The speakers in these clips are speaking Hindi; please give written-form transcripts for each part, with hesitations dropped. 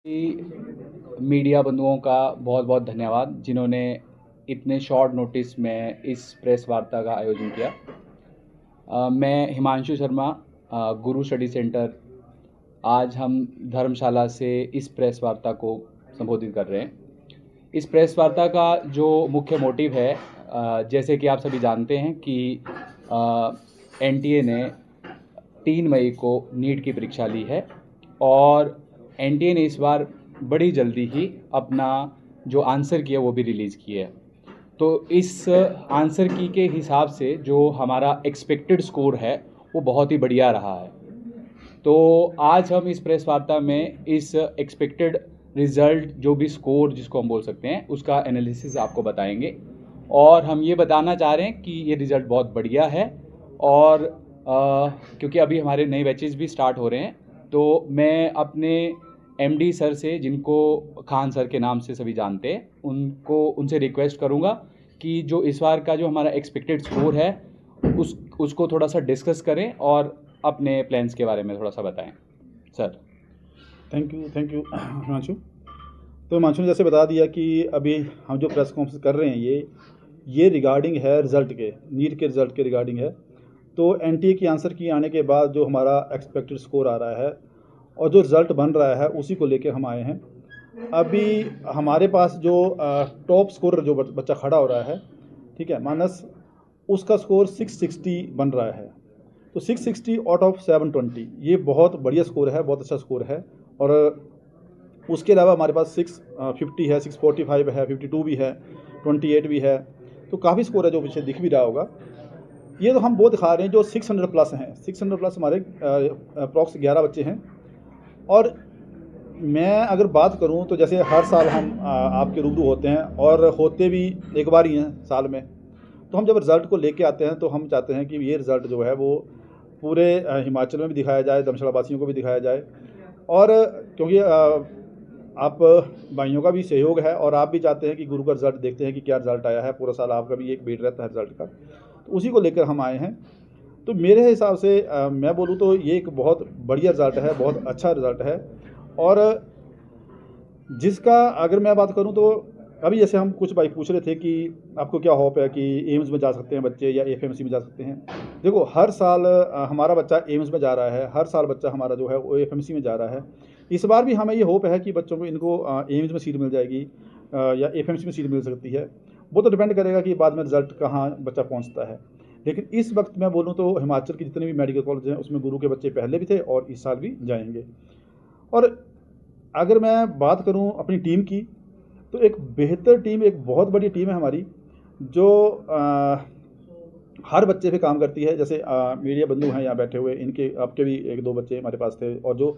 मीडिया बंधुओं का बहुत बहुत धन्यवाद जिन्होंने इतने शॉर्ट नोटिस में इस प्रेस वार्ता का आयोजन किया। मैं हिमांशु शर्मा, गुरु स्टडी सेंटर। आज हम धर्मशाला से इस प्रेस वार्ता को संबोधित कर रहे हैं। इस प्रेस वार्ता का जो मुख्य मोटिव है, जैसे कि आप सभी जानते हैं कि एनटीए ने 3 मई को नीट की परीक्षा ली है और एनटीए ने इस बार बड़ी जल्दी ही अपना जो आंसर की है वो भी रिलीज़ किया है। तो इस आंसर की के हिसाब से जो हमारा एक्सपेक्टेड स्कोर है वो बहुत ही बढ़िया रहा है। तो आज हम इस प्रेस वार्ता में इस एक्सपेक्टेड रिज़ल्ट, जो भी स्कोर जिसको हम बोल सकते हैं, उसका एनालिसिस आपको बताएंगे और हम ये बताना चाह रहे हैं कि ये रिज़ल्ट बहुत बढ़िया है। और क्योंकि अभी हमारे नए बैचेस भी स्टार्ट हो रहे हैं, तो मैं अपने एमडी सर से, जिनको खान सर के नाम से सभी जानते हैं, उनसे रिक्वेस्ट करूंगा कि जो इस बार का जो हमारा एक्सपेक्टेड स्कोर है उसको थोड़ा सा डिस्कस करें और अपने प्लान्स के बारे में थोड़ा सा बताएं। सर। Thank you Himanshu. तो हिमांशु ने जैसे बता दिया कि अभी हम जो प्रेस कॉन्फ्रेंस कर रहे हैं ये रिगार्डिंग है रिज़ल्ट के, नीट के रिज़ल्ट के रिगार्डिंग है। तो एनटीए की आंसर की आने के बाद जो हमारा एक्सपेक्टेड स्कोर आ रहा है और जो रिज़ल्ट बन रहा है उसी को लेके हम आए हैं। अभी हमारे पास जो टॉप स्कोर जो बच्चा खड़ा हो रहा है, ठीक है, मानस, उसका स्कोर 660 बन रहा है। तो 660 आउट ऑफ 720 ये बहुत बढ़िया स्कोर है, बहुत अच्छा स्कोर है। और उसके अलावा हमारे पास 650 है, 645 है, 52 भी है, 28 भी है। तो काफ़ी स्कोर है जो पीछे दिख भी रहा होगा। ये तो हम वो दिखा रहे हैं जो 600 प्लस हैं। 600 प्लस हमारे अप्रॉक्स 11 बच्चे हैं। और मैं अगर बात करूं तो जैसे हर साल हम आपके रूबरू होते हैं और होते भी एक बार ही हैं साल में। तो हम जब रिज़ल्ट को लेके आते हैं तो हम चाहते हैं कि ये रिज़ल्ट जो है वो पूरे हिमाचल में भी दिखाया जाए, धर्मशाला वासियों को भी दिखाया जाए। और क्योंकि आप भाइयों का भी सहयोग है और आप भी चाहते हैं कि गुरु का रिज़ल्ट देखते हैं कि क्या रिज़ल्ट आया है। पूरा साल आपका भी एक वेट रहता है रिज़ल्ट का, तो उसी को लेकर हम आए हैं। तो मेरे हिसाब से मैं बोलूँ तो ये एक बहुत बढ़िया रिज़ल्ट है, बहुत अच्छा रिज़ल्ट है। और जिसका अगर मैं बात करूं तो अभी जैसे हम कुछ भाई पूछ रहे थे कि आपको क्या होप है कि एम्स में जा सकते हैं बच्चे या एफएमसी में जा सकते हैं। देखो, हर साल हमारा बच्चा एम्स में जा रहा है, हर साल बच्चा हमारा जो है वो एफएमसी में जा रहा है। इस बार भी हमें ये होप है कि बच्चों को इनको एम्स में सीट मिल जाएगी या एफएमसी में सीट मिल सकती है। वो तो डिपेंड करेगा कि बाद में रिज़ल्ट कहाँ बच्चा पहुँचता है। लेकिन इस वक्त मैं बोलूँ तो हिमाचल के जितने भी मेडिकल कॉलेज हैं उसमें गुरु के बच्चे पहले भी थे और इस साल भी जाएंगे। और अगर मैं बात करूं अपनी टीम की, तो एक बेहतर टीम, एक बहुत बड़ी टीम है हमारी जो हर बच्चे पे काम करती है। जैसे मीडिया बंधु हैं यहाँ बैठे हुए, इनके आपके भी 1-2 बच्चे हमारे पास थे और जो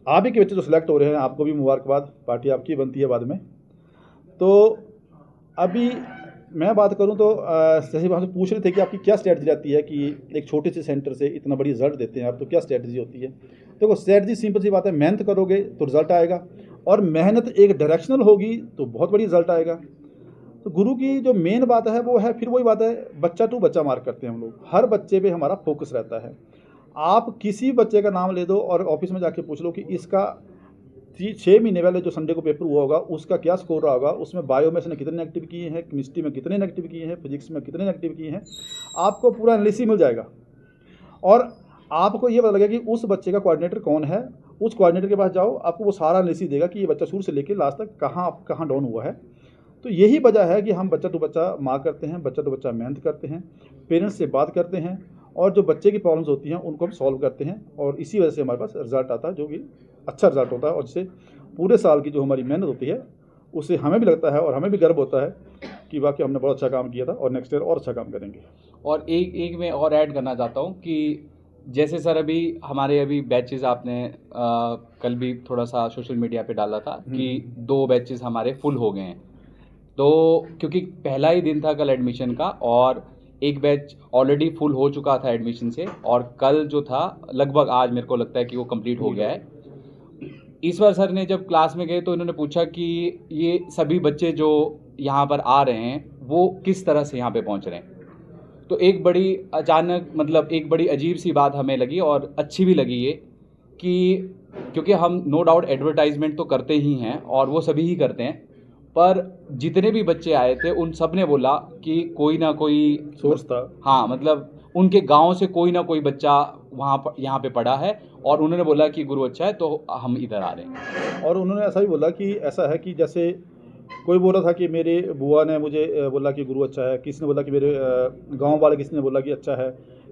आप ही के बच्चे जो सिलेक्ट हो रहे हैं, आपको भी मुबारकबाद, पार्टी आपकी बनती है बाद में। तो अभी मैं बात करूं तो जैसे हमसे पूछ रहे थे कि आपकी क्या स्ट्रेटजी रहती है कि एक छोटे से सेंटर से इतना बड़ी रिजल्ट देते हैं आप, तो क्या स्ट्रेटजी होती है। देखो, स्ट्रेटजी सिंपल सी बात है, मेहनत करोगे तो रिजल्ट आएगा और मेहनत एक डायरेक्शनल होगी तो बहुत बड़ी रिजल्ट आएगा। तो गुरु की जो मेन बात है वो है, फिर वही बात है, बच्चा टू बच्चा मार्क करते हैं हम लोग। हर बच्चे पे हमारा फोकस रहता है। आप किसी बच्चे का नाम ले दो और ऑफिस में जाके पूछ लो कि इसका 6 महीने पहले जो संडे को पेपर हुआ होगा उसका क्या स्कोर रहा होगा, उसमें बायो में इसने कितने नेगेटिव किए हैं, केमिस्ट्री में कितने नेगेटिव किए हैं, फिजिक्स में कितने नेगेटिव किए हैं, आपको पूरा एनालिसिस मिल जाएगा। और आपको ये पता लगेगा कि उस बच्चे का कोऑर्डिनेटर कौन है। उस कोऑर्डिनेटर के पास जाओ, आपको वो सारा एनालिसिस देगा कि ये बच्चा शुरू से लेकर लास्ट तक कहाँ डाउन हुआ है। तो यही वजह है कि हम बच्चा टू बच्चा मार्क करते हैं, बच्चा टू बच्चा मेहनत करते हैं, पेरेंट्स से बात करते हैं और जो बच्चे की प्रॉब्लम्स होती हैं उनको हम सॉल्व करते हैं। और इसी वजह से हमारे पास रिजल्ट आता है जो कि अच्छा रिजल्ट होता है और जिससे पूरे साल की जो हमारी मेहनत होती है उससे हमें भी लगता है और हमें भी गर्व होता है कि वाकई हमने बहुत अच्छा काम किया था और नेक्स्ट ईयर और अच्छा काम करेंगे। और एक मैं और ऐड करना चाहता हूँ कि जैसे सर अभी बैचेस आपने कल भी थोड़ा सा सोशल मीडिया पे डाला था कि 2 बैचेस हमारे फुल हो गए हैं। तो क्योंकि पहला ही दिन था कल एडमिशन का और एक बैच ऑलरेडी फुल हो चुका था एडमिशन से, और कल जो था लगभग आज मेरे को लगता है कि वो कंप्लीट हो गया है। इस बार सर ने जब क्लास में गए तो इन्होंने पूछा कि ये सभी बच्चे जो यहाँ पर आ रहे हैं वो किस तरह से यहाँ पे पहुँच रहे हैं। तो एक बड़ी अजीब सी बात हमें लगी और अच्छी भी लगी ये कि क्योंकि हम नो डाउट एडवर्टाइजमेंट तो करते ही हैं और वो सभी ही करते हैं, पर जितने भी बच्चे आए थे उन सब ने बोला कि कोई ना कोई सोर्स था। हाँ, मतलब उनके गांव से कोई ना कोई बच्चा यहाँ पे पढ़ा है और उन्होंने बोला कि गुरु अच्छा है तो हम इधर आ रहे हैं। और उन्होंने ऐसा भी बोला कि ऐसा है कि जैसे कोई बोल रहा था कि मेरे बुआ ने मुझे बोला कि गुरु अच्छा है, किसी ने बोला कि मेरे गांव वाले किसी ने बोला कि अच्छा है,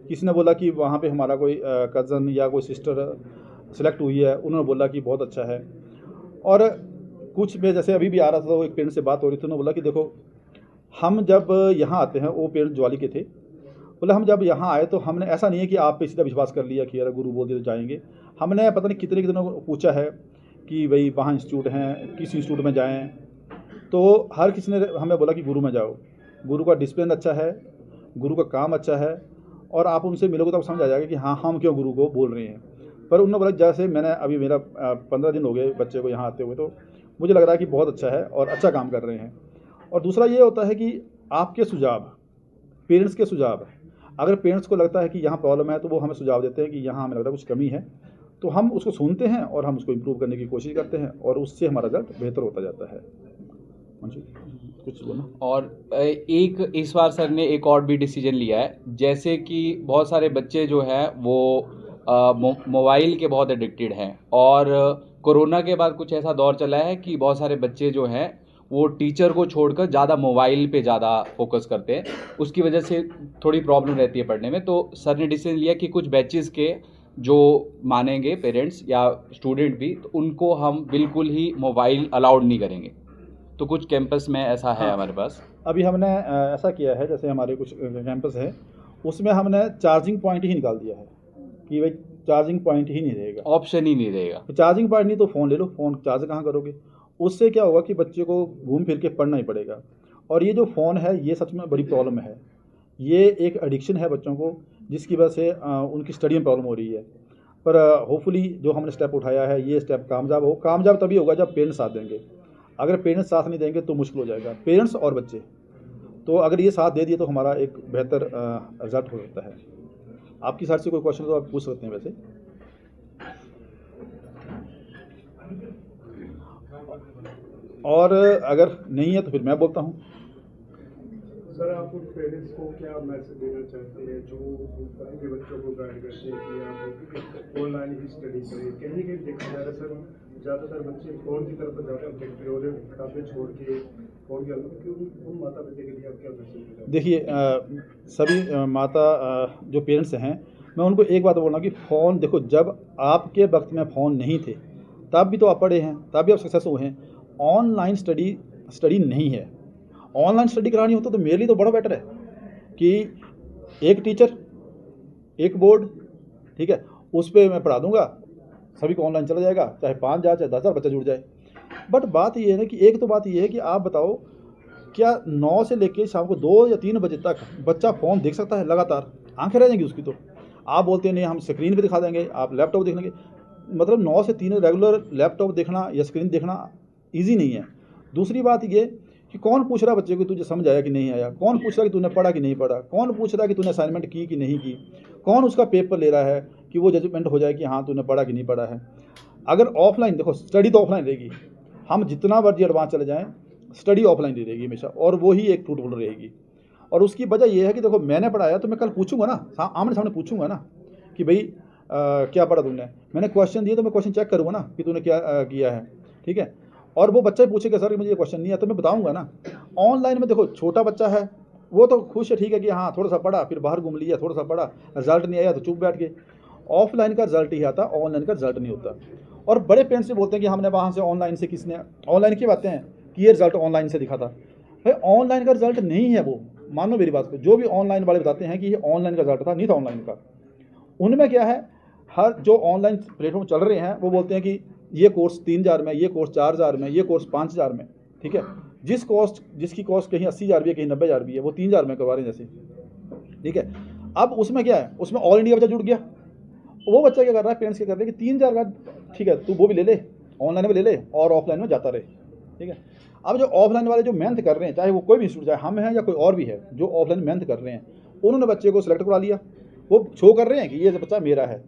किसी ने बोला कि वहाँ पे हमारा कोई कज़न या कोई सिस्टर सेलेक्ट हुई है, उन्होंने बोला कि बहुत अच्छा है। और कुछ में जैसे अभी भी आ रहा था तो एक पेरेंट्स से बात हो रही थी, उन्होंने बोला कि देखो हम जब यहाँ आते हैं, वो पेरेंट्स ज्वाली के थे, बोले हम जब यहाँ आए तो हमने ऐसा नहीं है कि आप पे सीधा विश्वास कर लिया कि यार गुरु बोल दिया तो जाएंगे। हमने पता नहीं कितने कितनों को पूछा है कि भाई वहाँ इंस्टीट्यूट हैं, किस इंस्टीट्यूट में जाएं, तो हर किसी ने हमें बोला कि गुरु में जाओ, गुरु का डिसिप्लिन अच्छा है, गुरु का काम अच्छा है, और आप उनसे मिलोगे तो आपको समझ आ जाएगा कि हाँ हम क्यों गुरु को बोल रहे हैं। पर उन्होंने बोला जैसे मैंने अभी मेरा 15 दिन हो गए बच्चे को यहाँ आते हुए, तो मुझे लग रहा है कि बहुत अच्छा है और अच्छा काम कर रहे हैं। और दूसरा ये होता है कि आपके सुझाव, पेरेंट्स के सुझाव, अगर पेरेंट्स को लगता है कि यहाँ प्रॉब्लम है तो वो हमें सुझाव देते हैं कि यहाँ हमें लगता है कुछ कमी है, तो हम उसको सुनते हैं और हम उसको इम्प्रूव करने की कोशिश करते हैं और उससे हमारा रिजल्ट बेहतर होता जाता है। कुछ बोलना। और एक इस बार सर ने एक और भी डिसीजन लिया है, जैसे कि बहुत सारे बच्चे जो है वो मोबाइल के बहुत एडिक्टेड हैं, और कोरोना के बाद कुछ ऐसा दौर चला है कि बहुत सारे बच्चे जो हैं वो टीचर को छोड़कर ज़्यादा मोबाइल पे ज़्यादा फोकस करते हैं, उसकी वजह से थोड़ी प्रॉब्लम रहती है पढ़ने में। तो सर ने डिसीजन लिया कि कुछ बैचेस के जो मानेंगे पेरेंट्स या स्टूडेंट भी, तो उनको हम बिल्कुल ही मोबाइल अलाउड नहीं करेंगे। तो कुछ कैंपस में ऐसा है हमारे पास। अभी हमने ऐसा किया है, जैसे हमारे कुछ कैंपस है उसमें हमने चार्जिंग पॉइंट ही निकाल दिया है कि भाई चार्जिंग पॉइंट ही नहीं रहेगा, ऑप्शन ही नहीं रहेगा। चार्जिंग पॉइंट नहीं तो फ़ोन ले लो, फ़ोन चार्ज कहाँ करोगे। उससे क्या होगा कि बच्चे को घूम फिर के पढ़ना ही पड़ेगा। और ये जो फ़ोन है ये सच में बड़ी प्रॉब्लम है, ये एक एडिक्शन है बच्चों को, जिसकी वजह से उनकी स्टडी में प्रॉब्लम हो रही है। पर होपफुली जो हमने स्टेप उठाया है ये स्टेप कामयाब तभी होगा जब पेरेंट्स साथ देंगे। अगर पेरेंट्स साथ नहीं देंगे तो मुश्किल हो जाएगा, पेरेंट्स और बच्चे। तो अगर ये साथ दे दिए तो हमारा एक बेहतर रिजल्ट हो सकता है। आपकी साइड से कोई क्वेश्चन तो आप पूछ सकते हैं वैसे। और अगर नहीं है तो फिर मैं बोलता हूँ। सर आप उन पेरेंट्स को क्या मैसेज देना चाहते हैं जो अपने बच्चों को गाइड करते हैं कि आप ऑनलाइन ही स्टडी करें? कहीं कहीं देखा जा रहा है सर, ज़्यादातर बच्चे फ़ोन की तरफ ज़्यादा अट्रैक्ट हो रहे हैं, किताबें छोड़ के फ़ोन की तरफ, क्योंकि उन माता पिता के लिए आप क्या मैसेज देना? देखिए सभी माता जो पेरेंट्स हैं, मैं उनको एक बात बोल रहा हूँ कि फ़ोन देखो, जब आपके वक्त में फ़ोन नहीं थे तब भी तो आप पढ़े हैं, तब भी आप सक्सेस हुए हैं। ऑनलाइन स्टडी नहीं है। ऑनलाइन स्टडी करानी होता तो मेरे लिए तो बड़ा बेटर है कि एक टीचर, एक बोर्ड, ठीक है, उस पर मैं पढ़ा दूंगा, सभी को ऑनलाइन चला जाएगा, चाहे 5,000 चाहे 10,000 बच्चा जुड़ जाए। बट बात ये है ना कि एक तो बात ये है कि आप बताओ क्या 9 से लेके शाम को 2 या 3 बजे तक बच्चा फ़ोन देख सकता है लगातार? आंखें रह जाएंगी उसकी। तो आप बोलते हैं नहीं हम स्क्रीन पे दिखा देंगे, आप लैपटॉप देख लेंगे। मतलब 9 से 3 रेगुलर लैपटॉप देखना या स्क्रीन देखना ईजी नहीं है। दूसरी बात ये कि कौन पूछ रहा बच्चे को तुझे समझ आया कि नहीं आया, कौन पूछ रहा कि तूने पढ़ा कि नहीं पढ़ा, कौन पूछ रहा कि तूने असाइनमेंट की कि नहीं की, कौन उसका पेपर ले रहा है कि वो जजमेंट हो जाए कि हाँ तूने पढ़ा कि नहीं पढ़ा है। अगर ऑफलाइन देखो, स्टडी तो ऑफलाइन रहेगी, हम जितना मर्जी एडवांस चले जाएँ स्टडी ऑफलाइन रहेगी हमेशा, और वो ही एक फ्रूटफुल रहेगी। और उसकी वजह यह है कि देखो मैंने पढ़ाया तो मैं कल पूछूंगा ना, आमने सामने पूछूंगा ना कि भाई क्या पढ़ा तूने। मैंने क्वेश्चन दिए तो मैं क्वेश्चन चेक करूँगा ना कि तूने क्या किया है, ठीक है। और वो बच्चा ही पूछेगा सर कि मुझे ये क्वेश्चन नहीं है, तो मैं बताऊंगा ना। ऑनलाइन में देखो छोटा बच्चा है वो तो खुश है, ठीक है कि हाँ थोड़ा सा पढ़ा, फिर बाहर घूम लिया, थोड़ा सा पढ़ा, रिजल्ट नहीं आया तो चुप बैठ गए। ऑफलाइन का रिजल्ट ही आता, ऑनलाइन का रिजल्ट नहीं होता। और बड़े पेरेंट्स से बोलते हैं कि हमने वहाँ से ऑनलाइन से, किसने ऑनलाइन की बातें हैं कि ये रिजल्ट ऑनलाइन से दिखा था। भाई ऑनलाइन का रिजल्ट नहीं है वो, मानो मेरी बात को। जो भी ऑनलाइन वाले बताते हैं कि ये ऑनलाइन का रिजल्ट था, नहीं था ऑनलाइन का। उनमें क्या है, हर जो ऑनलाइन प्लेटफॉर्म चल रहे हैं वो बोलते हैं कि ये कोर्स 3,000 में, ये कोर्स 4,000 में, ये कोर्स 5,000 में, ठीक है। जिसकी कॉस्ट कहीं 80,000 भी है, कहीं 90,000 भी है, वो 3,000 में करवा रहे हैं जैसे, ठीक है। अब उसमें क्या है, उसमें ऑल इंडिया बच्चा जुड़ गया। वो बच्चा क्या कर रहा है, पेरेंट्स क्या कर रहे हैं कि 3,000 का, ठीक है तू वो भी ले ले, ऑनलाइन में ले ले और ऑफलाइन में जाता रहे, ठीक है। अब जो ऑफलाइन वाले जो मेहनत कर रहे हैं, चाहे वो कोई भी इंस्टीट्यूट, चाहे हम हैं या कोई और भी है, जो ऑफलाइन मेहनत कर रहे हैं, उन्होंने बच्चे को सिलेक्ट करा लिया, वो शो कर रहे हैं कि ये बच्चा मेरा है।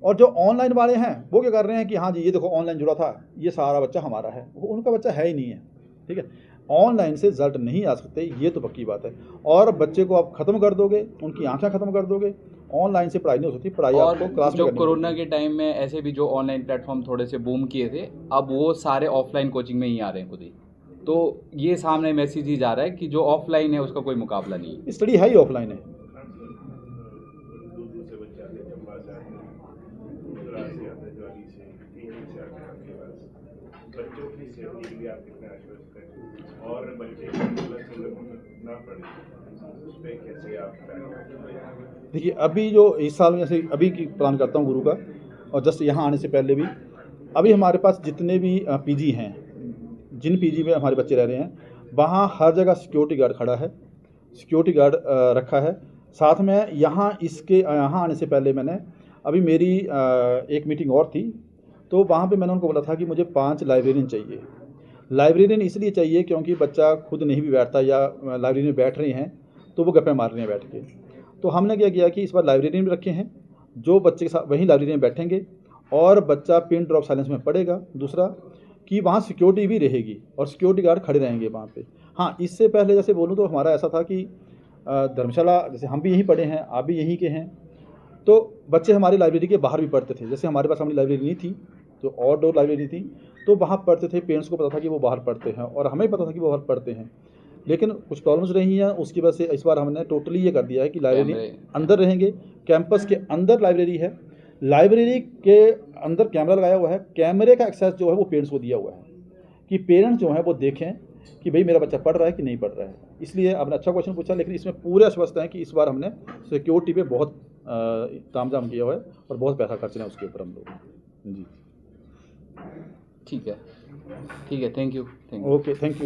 और जो ऑनलाइन वाले हैं वो क्या कर रहे हैं कि हाँ जी ये देखो ऑनलाइन जुड़ा था, ये सारा बच्चा हमारा है, वो उनका बच्चा है ही नहीं है। ठीक है, ऑनलाइन से रिजल्ट नहीं आ सकते, ये तो पक्की बात है। और बच्चे को आप ख़त्म कर दोगे, उनकी आंखें ख़त्म कर दोगे, ऑनलाइन से पढ़ाई नहीं हो सकती, पढ़ाई और आपको क्लास में जो करनी कोरोना पड़ेगी। के टाइम में ऐसे भी जो ऑनलाइन प्लेटफॉर्म थोड़े से बूम किए थे, अब वो सारे ऑफलाइन कोचिंग में ही आ रहे हैं खुद ही। तो ये सामने मैसेज ही जा रहा है कि जो ऑफलाइन है उसका कोई मुकाबला नहीं है। स्टडी है ही ऑफलाइन है। दूर से बच्चे आते हैं, चंबा से आते हैं, गुजरात से आते हैं, ज्वाली से, टीम से आते हैं आपके पास। बच्चों की सेफ्टी के लिए आप कितने आश्वस्त हैं और बच्चे ना पड़े उस पर कैसे आप प्लान करते हैं? देखिए अभी जो इस साल में जैसे अभी की प्लान करता हूँ गुरु का, और जस्ट यहाँ आने से पहले भी अभी हमारे पास जितने भी पीजी हैं, जिन पीजी में हमारे बच्चे रह रहे हैं, वहाँ हर जगह सिक्योरिटी गार्ड खड़ा है, सिक्योरिटी गार्ड रखा है। साथ में यहाँ यहाँ आने से पहले मैंने अभी मेरी एक मीटिंग और थी, तो वहाँ पे मैंने उनको बोला था कि मुझे 5 लाइब्रेरियन चाहिए। लाइब्रेरियन इसलिए चाहिए क्योंकि बच्चा खुद नहीं भी बैठता या लाइब्रेरी में बैठ रहे हैं तो वो गप्पे मार रहे हैं बैठ के। तो हमने क्या किया कि इस बार लाइब्रेरियन भी रखे हैं, जो बच्चे के साथ वहीं लाइब्रेरियन बैठेंगे और बच्चा पिन ड्रॉप साइलेंस में पढ़ेगा। दूसरा कि वहाँ सिक्योरिटी भी रहेगी और सिक्योरिटी गार्ड खड़े रहेंगे वहाँ पे। हाँ, इससे पहले जैसे बोलूँ तो हमारा ऐसा था कि धर्मशाला, जैसे हम भी यहीं पढ़े हैं, आप भी यहीं के हैं, तो बच्चे हमारी लाइब्रेरी के बाहर भी पढ़ते थे। जैसे हमारे पास हमारी लाइब्रेरी नहीं थी, जो आउटडोर लाइब्रेरी थी, तो वहाँ पढ़ते थे। पेरेंट्स को पता था कि वो बाहर पढ़ते हैं और हमें पता था कि वो बाहर पढ़ते हैं, लेकिन कुछ प्रॉब्लम्स रही हैं, उसकी वजह से इस बार हमने टोटली ये कर दिया है कि लाइब्रेरी अंदर रहेंगे। कैंपस के अंदर लाइब्रेरी है, लाइब्रेरी के अंदर कैमरा लगाया हुआ है। कैमरे का एक्सेस जो है वो पेरेंट्स को दिया हुआ है कि पेरेंट्स जो है वो देखें कि भाई मेरा बच्चा पढ़ रहा है कि नहीं पढ़ रहा है। इसलिए आपने अच्छा क्वेश्चन पूछा, लेकिन इसमें पूरे आश्वस्त हैं कि इस बार हमने सिक्योरिटी पे बहुत तामझाम किया हुआ है और बहुत पैसा खर्चना है उसके ऊपर हम लोग। जी ठीक है, thank you. Okay, thank you.